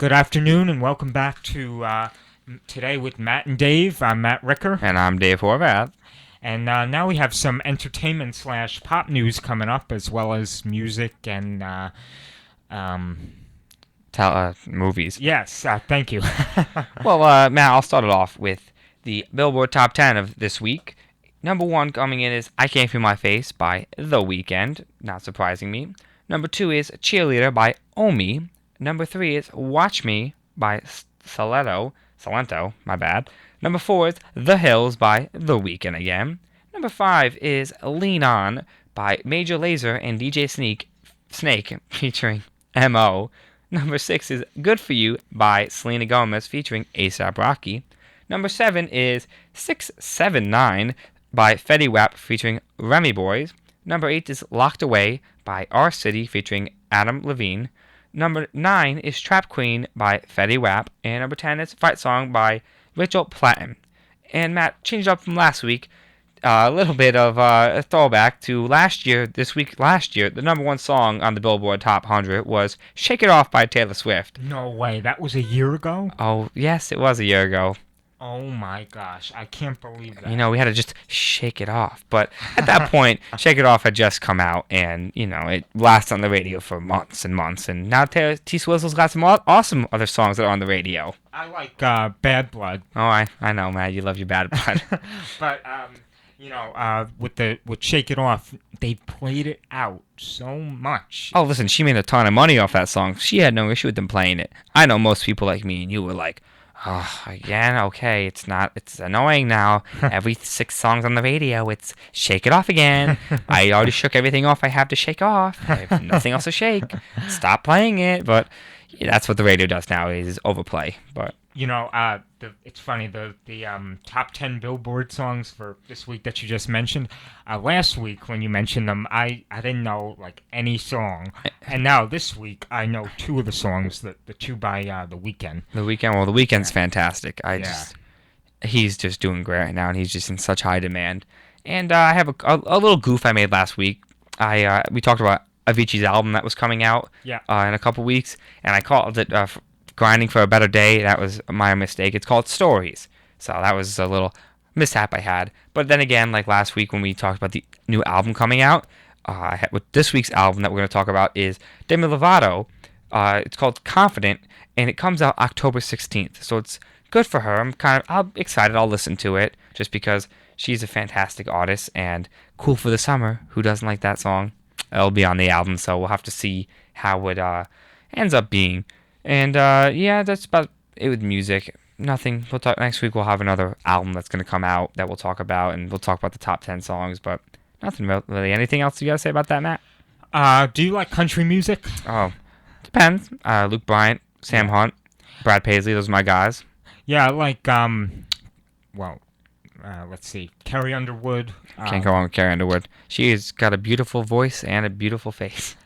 Good afternoon and welcome back to Today with Matt and Dave. I'm Matt Ricker, And I'm Dave Horvath. and now we have some entertainment slash pop news coming up, as well as music and um, Movies. yes, thank you. Well, Matt, I'll start it off with the Billboard Top 10 of this week. Number one coming in is I Can't Feel My Face by The Weeknd, not surprising me. Number two is Cheerleader by Omi. Number three is Watch Me by Salento, my bad. Number four is The Hills by The Weeknd again. Number five is Lean On by Major Lazer and DJ Snake featuring M.O. Number six is Good For You by Selena Gomez featuring A$AP Rocky. Number seven is 679 by Fetty Wap featuring Remy Boys. Number eight is Locked Away by R City featuring Adam Levine. Number 9 is Trap Queen by Fetty Wap. And number 10 is Fight Song by Rachel Platten. And Matt, changed up from last week. A little bit of a throwback to last year. Last year, the number one song on the Billboard Top 100 was Shake It Off by Taylor Swift. No way, that was a year ago? Oh, yes, it was a year ago. Oh my gosh, I can't believe that. You know, we had to just shake it off. But at that point, Shake It Off had just come out, and, you know, it lasted on the radio for months and months. And now T Swizzle's got some awesome other songs that are on the radio. I like Bad Blood. Oh, I know, man. You love your Bad Blood. But, with Shake It Off, they played it out so much. Oh, listen, she made a ton of money off that song. She had no issue with them playing it. I know most people like me and you were like, oh, again, okay, it's annoying now. Every 6 songs on the radio, it's Shake It Off again. I already shook everything off I have to shake off. I have nothing else to shake. Stop playing it. But yeah, that's what the radio does nowadays, is overplay. But it's funny, the top 10 Billboard songs for this week that you just mentioned. Last week when you mentioned them, I didn't know like any song, and now this week I know 2 of the songs, the 2 by The Weeknd. The Weeknd's fantastic. He's just doing great right now, and he's just in such high demand. And I have a little goof I made last week. We talked about Avicii's album that was coming out in a couple weeks, and I called it Grinding for a Better Day. That was my mistake. It's called Stories. So that was a little mishap I had. But then again, like last week when we talked about the new album coming out, with this week's album that we're going to talk about is Demi Lovato. It's called Confident, and it comes out October 16th. So it's good for her. I'm excited. I'll listen to it just because she's a fantastic artist and cool for the summer. Who doesn't like that song? It'll be on the album, so we'll have to see how it ends up being. And that's about it with music. Nothing. We'll talk next week. We'll have another album that's going to come out that we'll talk about, and we'll talk about the top 10 songs. But nothing really. Anything else you got to say about that, Matt? Do you like country music? Oh, depends. Luke Bryant, Sam Hunt, Brad Paisley. Those are my guys. Yeah, I like let's see, Carrie Underwood. Can't go wrong with Carrie Underwood. She's got a beautiful voice and a beautiful face.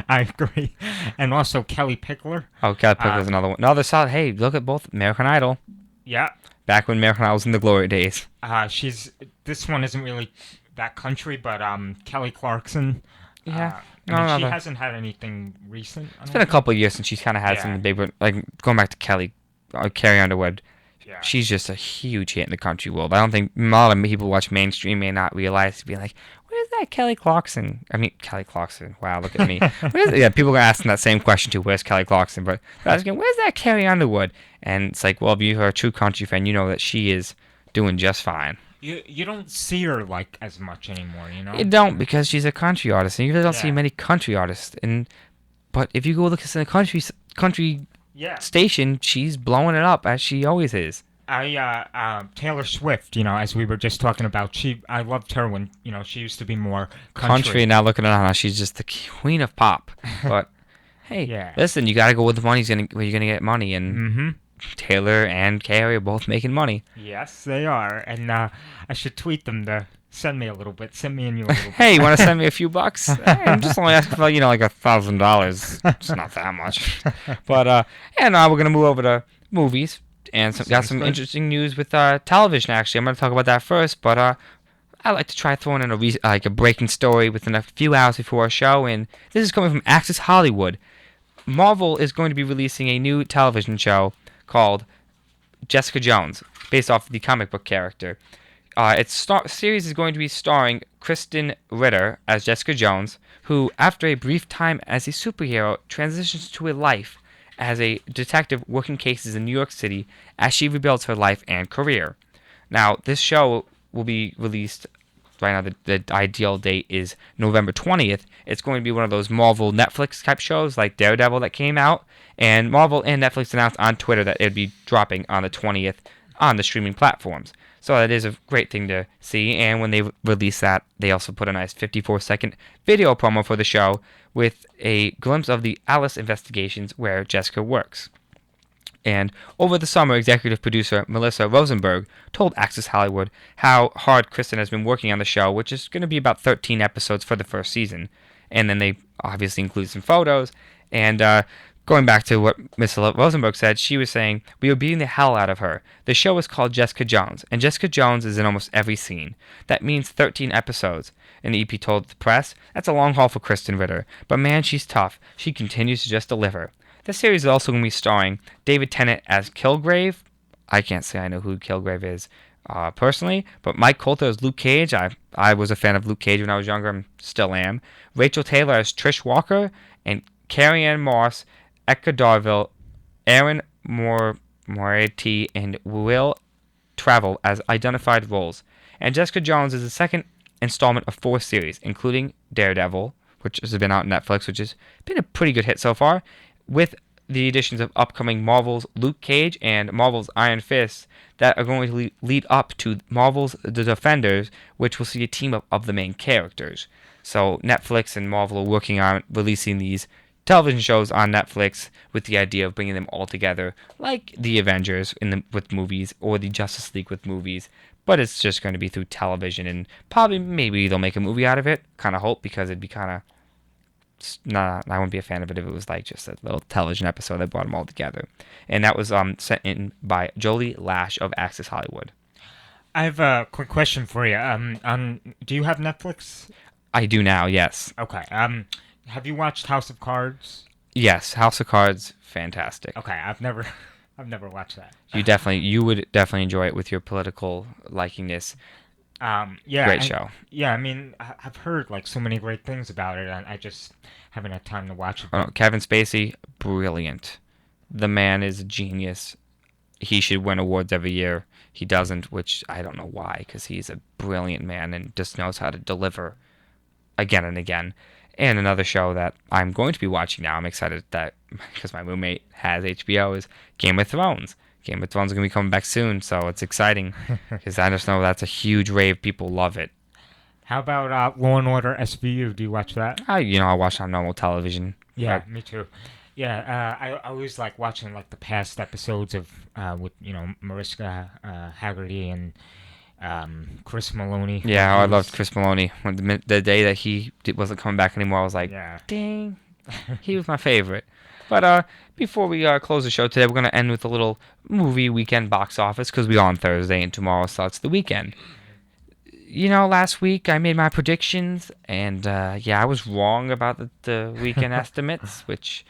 I agree. And also Kelly Pickler. Oh, Kelly Pickler's another one. Another solid. Hey, look at both American Idol. Yeah. Back when American Idol was in the glory days. This one isn't really that country, but Kelly Clarkson. Yeah. She hasn't had anything recent. It's been a couple of years since she's kind of had some big, like going back to Carrie Underwood. Yeah. She's just a huge hit in the country world. I don't think a lot of people who watch mainstream may not realize to be like, where's that Kelly Clarkson? Kelly Clarkson. Wow, look at me. People are asking that same question too. Where's Kelly Clarkson? But they're asking, where's that Carrie Underwood? And it's like, well, if you're a true country fan, you know that she is doing just fine. You don't see her like as much anymore, you know? You don't, because she's a country artist, and you really don't see many country artists. But if you go look at the country station, she's blowing it up as she always is. Taylor Swift, as we were just talking about, I loved her when, she used to be more country. Now looking at her now, she's just the queen of pop. But hey, listen, you got to go with the money where you're gonna get money, and Taylor and Carrie are both making money. Yes, they are, and I should tweet them to send me a little bit. Send me and you a little bit. Hey, you want to send me a few bucks? Hey, I'm just only asking for like $1,000. It's not that much. But now we're gonna move over to movies. And got some interesting news with television, actually. I'm going to talk about that first, but I like to try throwing in a breaking story within a few hours before our show, and this is coming from Access Hollywood. Marvel is going to be releasing a new television show called Jessica Jones, based off the comic book character. Its series is going to be starring Kristen Ritter as Jessica Jones, who, after a brief time as a superhero, transitions to a life as a detective working cases in New York City as she rebuilds her life and career. Now, this show will be released right now. The ideal date is November 20th. It's going to be one of those Marvel Netflix type shows like Daredevil that came out. And Marvel and Netflix announced on Twitter that it would be dropping on the 20th on the streaming platforms. So that is a great thing to see. And when they release that, they also put a nice 54-second video promo for the show with a glimpse of the Alice investigations where Jessica works. And over the summer, executive producer Melissa Rosenberg told Access Hollywood how hard Kristen has been working on the show, which is going to be about 13 episodes for the first season. And then they obviously include some photos. And going back to what Miss Rosenberg said, she was saying, "We were beating the hell out of her. The show is called Jessica Jones, and Jessica Jones is in almost every scene. That means 13 episodes." And EP told the press, "That's a long haul for Kristen Ritter. But man, she's tough. She continues to just deliver." The series is also going to be starring David Tennant as Kilgrave. I can't say I know who Kilgrave is personally, but Mike Coulter as Luke Cage. I was a fan of Luke Cage when I was younger and still am. Rachel Taylor as Trish Walker, and Carrie Ann Moss, Eka Darville, Aaron Moretti, and Will Travel as identified roles. And Jessica Jones is the second installment of 4 series, including Daredevil, which has been out on Netflix, which has been a pretty good hit so far, with the additions of upcoming Marvel's Luke Cage and Marvel's Iron Fist that are going to lead up to Marvel's The Defenders, which will see a team of the main characters. So Netflix and Marvel are working on releasing these television shows on Netflix with the idea of bringing them all together, like the Avengers with movies or the Justice League with movies. But it's just going to be through television, and probably maybe they'll make a movie out of it. Kind of hope, because it'd be kind of... Nah, I wouldn't be a fan of it if it was like just a little television episode that brought them all together. And that was sent in by Jolie Lash of Access Hollywood. I have a quick question for you. Do you have Netflix? I do now, yes. Okay. Have you watched House of Cards? Yes, House of Cards, fantastic. Okay, I've never watched that. You would definitely enjoy it with your political likingness. Yeah, Great show. Yeah, I mean, I've heard like so many great things about it, and I just haven't had time to watch it. Oh, no, Kevin Spacey, brilliant. The man is a genius. He should win awards every year. He doesn't, which I don't know why, because he's a brilliant man and just knows how to deliver again and again. And another show that I'm going to be watching now, I'm excited that, because my roommate has HBO, is Game of Thrones. Game of Thrones is going to be coming back soon, so it's exciting, because I just know that's a huge rave. People love it. How about Law and Order SVU? Do you watch that? I watch on normal television. Yeah, me too. Yeah, I always like watching like the past episodes of with Mariska Hargitay and Chris Maloney. Yeah, I loved Chris Maloney. When the day that he wasn't coming back anymore, I was like, Yeah. dang, he was my favorite. But before we close the show today, we're going to end with a little movie weekend box office, because we're on Thursday and tomorrow starts the weekend. Last week I made my predictions, and I was wrong about the weekend estimates, which,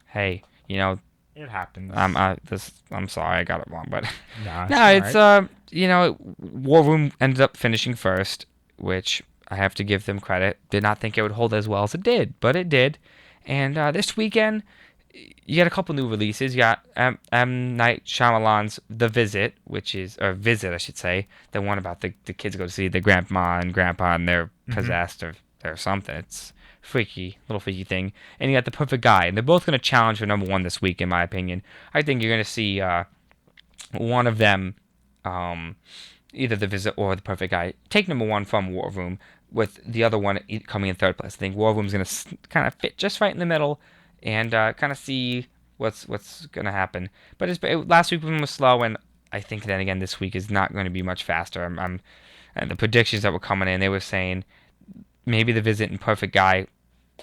hey, It happens. I'm sorry I got it wrong, but No, it's War Room ended up finishing first, which I have to give them credit. Did not think it would hold as well as it did, but it did. And this weekend, you got a couple new releases. You got M. Night Shyamalan's The Visit, Visit, I should say, the one about the kids go to see their grandma and grandpa, and they're possessed or something. It's little freaky thing. And you got The Perfect Guy, and they're both going to challenge for number 1 this week, in my opinion. I think you're going to see one of them, either The Visit or The Perfect Guy, take number 1 from War Room, with the other one coming in third place. I think War Room's going to kind of fit just right in the middle, and kind of see what's going to happen. But last week was slow, and I think then again this week is not going to be much faster. And the predictions that were coming in, they were saying maybe The Visit and Perfect Guy,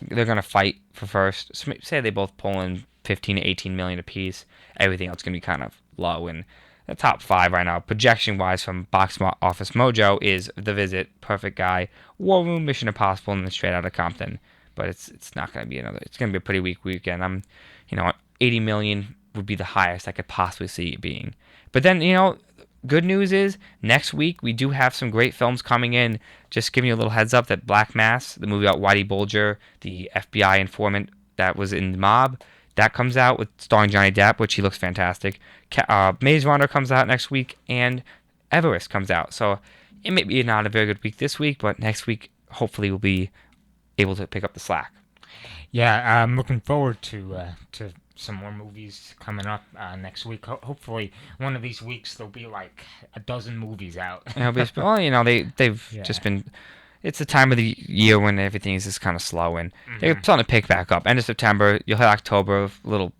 they're going to fight for first. So say they both pull in 15 to 18 million apiece. Everything else is going to be kind of low. And the top 5 right now, projection-wise from Box Office Mojo, is The Visit, Perfect Guy, War Room, Mission Impossible, and then Straight Outta Compton. But it's not going to be it's going to be a pretty weak weekend. $80 million would be the highest I could possibly see it being. But then, good news is next week we do have some great films coming in. Just giving you a little heads up that Black Mass, the movie about Whitey Bulger, the FBI informant that was in the mob, that comes out with starring Johnny Depp, which he looks fantastic. Maze Runner comes out next week, and Everest comes out. So it may be not a very good week this week, but next week hopefully we'll be able to pick up the slack. Yeah, I'm looking forward to some more movies coming up next week. Hopefully, one of these weeks there'll be like a dozen movies out. They've Yeah. just been. It's the time of the year when everything is just kind of slow, and they're starting to pick back up. End of September, you'll hit October,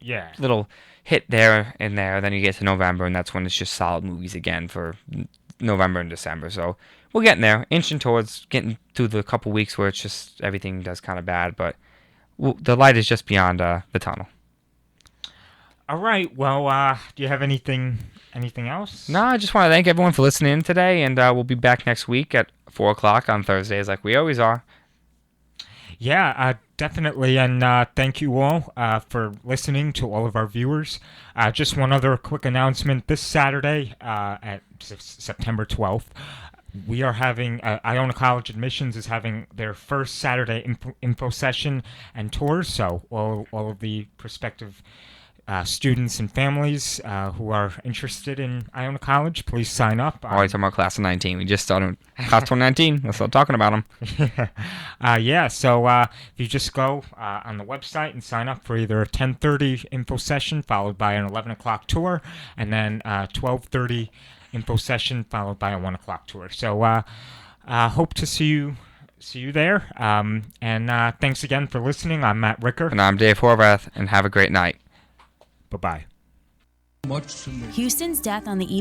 Yeah. little hit there and there. Then you get to November, and that's when it's just solid movies again for November and December. So we're getting there, inching towards getting through the couple weeks where it's just everything does kind of bad, but the light is just beyond the tunnel. All right. Well, do you have anything else? No, I just want to thank everyone for listening in today, and we'll be back next week at 4 o'clock on Thursdays like we always are. Yeah, definitely. And thank you all for listening, to all of our viewers. Just one other quick announcement. This Saturday at September 12th, we are having, Iona College Admissions is having their first Saturday info session and tours. So all of the prospective students and families who are interested in Iona College, please sign up. Oh, you're talking about class of 19. We just started class 2019. Let's start talking about them. Yeah, so if you just go on the website and sign up for either a 10:30 info session followed by an 11 o'clock tour, and then 12:30 info session followed by a 1 o'clock tour. So hope to see you there. And thanks again for listening. I'm Matt Ricker. And I'm Dave Horvath, and have a great night. Bye-bye. Houston's death on the eve